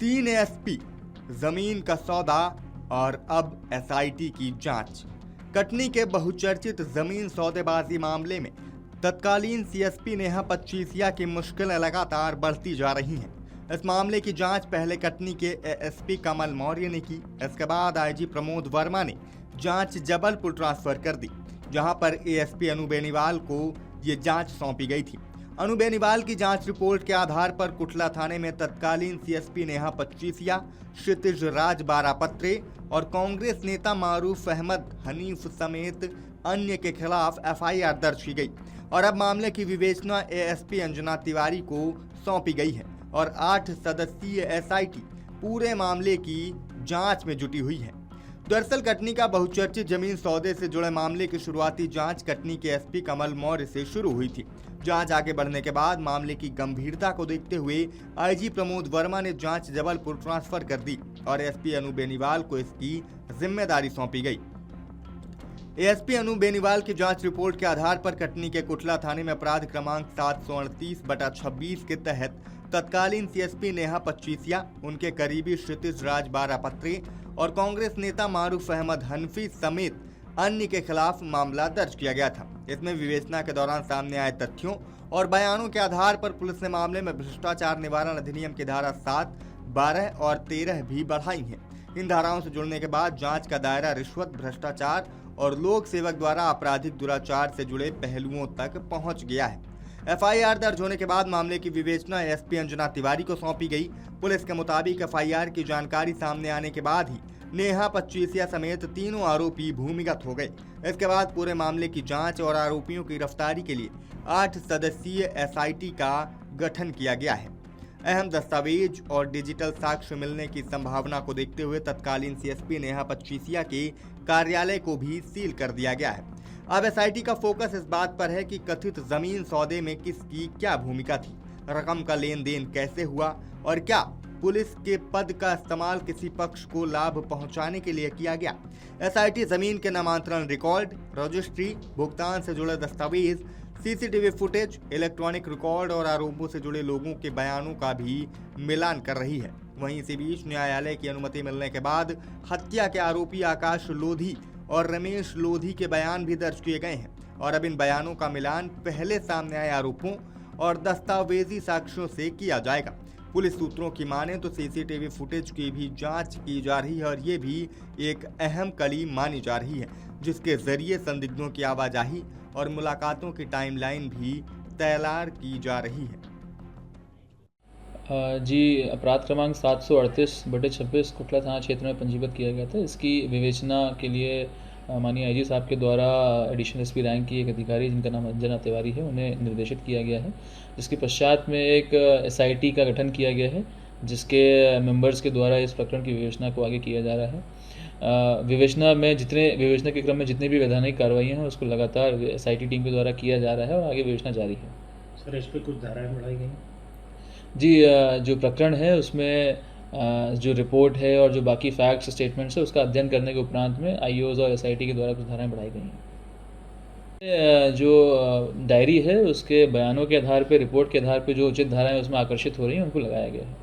3 ASP, जमीन का सौदा और अब एसआईटी की जांच। कटनी के बहुचर्चित जमीन सौदेबाजी मामले में तत्कालीन सीएसपी नेहा पच्चीसिया की मुश्किलें लगातार बढ़ती जा रही हैं। इस मामले की जांच पहले कटनी के एएसपी कमल मौर्य ने की। इसके बाद आईजी प्रमोद वर्मा ने जांच जबलपुर ट्रांसफर कर दी, जहां पर एएसपी अनु बेनीवाल को ये जांच सौंपी गई थी। अनु बेनीवाल की जांच रिपोर्ट के आधार पर कुटला थाने में तत्कालीन सीएसपी नेहा पच्चीसिया, क्षितिज राज बारापत्रे और कांग्रेस नेता मारूफ अहमद हनीफ समेत अन्य के खिलाफ एफआईआर दर्ज की गई और अब मामले की विवेचना एएसपी अंजना तिवारी को सौंपी गई है और 8 सदस्यीय एसआईटी पूरे मामले की जांच में जुटी हुई है। दरअसल कटनी का बहुचर्चित जमीन सौदे से जुड़े मामले की शुरुआती जांच कटनी के एसपी कमल मौर्य से शुरू हुई थी। जांच आगे बढ़ने के बाद मामले की गंभीरता को देखते हुए आईजी प्रमोद वर्मा ने जांच जबलपुर ट्रांसफर कर दी और एसपी अनु बेनीवाल को इसकी जिम्मेदारी सौंपी गई। एएसपी अनु बेनीवाल की जांच रिपोर्ट के आधार पर कटनी के कुटला थाने में अपराध क्रमांक 738/26 के तहत तत्कालीन सीएसपी नेहा पच्चीसिया, उनके करीबी क्षितिज राज बारापत्रे और कांग्रेस नेता मारूफ अहमद हनफी समेत अन्य के खिलाफ मामला दर्ज किया गया था। इसमें विवेचना के दौरान सामने आए तथ्यों और बयानों के आधार पर पुलिस ने मामले में भ्रष्टाचार निवारण अधिनियम की धारा 7, 12 और 13 भी बढ़ाई है। इन धाराओं से जुड़ने के बाद जांच का दायरा रिश्वत, भ्रष्टाचार और लोक सेवक द्वारा आपराधिक दुराचार से जुड़े पहलुओं तक पहुंच गया है। एफआईआर दर्ज होने के बाद मामले की विवेचना एसपी अंजना तिवारी को सौंपी गई। पुलिस के मुताबिक एफआईआर की जानकारी सामने आने के बाद ही नेहा पच्चीसिया समेत तीनों आरोपी भूमिगत हो गए। इसके बाद पूरे मामले की जांच और आरोपियों की गिरफ्तारी के लिए 8 सदस्यीय एसआईटी का गठन किया गया है। अहम दस्तावेज और डिजिटल साक्ष्य मिलने की संभावना को देखते हुए तत्कालीन सीएसपी नेहा पच्चीसिया के कार्यालय को भी सील कर दिया गया है। अब एसआईटी का फोकस इस बात पर है कि कथित जमीन सौदे में किसकी क्या भूमिका थी, रकम का लेन देन कैसे हुआ और क्या पुलिस के पद का इस्तेमाल किसी पक्ष को लाभ पहुंचाने के लिए किया गया। एसआईटी जमीन के नामांतरण रिकॉर्ड, रजिस्ट्री, भुगतान से जुड़े दस्तावेज, सीसीटीवी फुटेज, इलेक्ट्रॉनिक रिकॉर्ड और आरोपों से जुड़े लोगों के बयानों का भी मिलान कर रही है। वहीं इसी बीच न्यायालय की अनुमति मिलने के बाद हत्या के आरोपी आकाश लोधी और रमेश लोधी के बयान भी दर्ज किए गए हैं और अब इन बयानों का मिलान पहले सामने आए आरोपों और दस्तावेजी साक्ष्यों से किया जाएगा। पुलिस सूत्रों की माने तो सीसीटीवी फुटेज की भी जांच की जा रही है और ये भी एक अहम कड़ी मानी जा रही है, जिसके जरिए संदिग्धों की आवाजाही और मुलाकातों की टाइमलाइन भी तैयार की जा रही है। जी, अपराध क्रमांक 738/26 कुटला थाना क्षेत्र में पंजीबद्ध किया गया था। इसकी विवेचना के लिए माननीय आईजी साहब के द्वारा एडिशनल एसपी रैंक की एक अधिकारी जिनका नाम अंजना तिवारी है, उन्हें निर्देशित किया गया है। जिसके पश्चात में एक एसआईटी का गठन किया गया है, जिसके मेंबर्स के द्वारा इस प्रकरण की विवेचना को आगे किया जा रहा है। विवेचना के क्रम में जितनी भी वैधानिक कार्रवाइयाँ हैं उसको लगातार एसआईटी टीम के द्वारा किया जा रहा है और आगे विवेचना जारी है। सर, इस पर कुछ धाराएं बढ़ाई गई? जी, जो प्रकरण है उसमें जो रिपोर्ट है और जो बाकी फैक्ट्स स्टेटमेंट्स है उसका अध्ययन करने के उपरांत में आईओज और एसआईटी के द्वारा कुछ धाराएं बढ़ाई गई हैं। जो डायरी है उसके बयानों के आधार पे, रिपोर्ट के आधार पे जो उचित धाराएं उसमें आकर्षित हो रही हैं उनको लगाया गया है।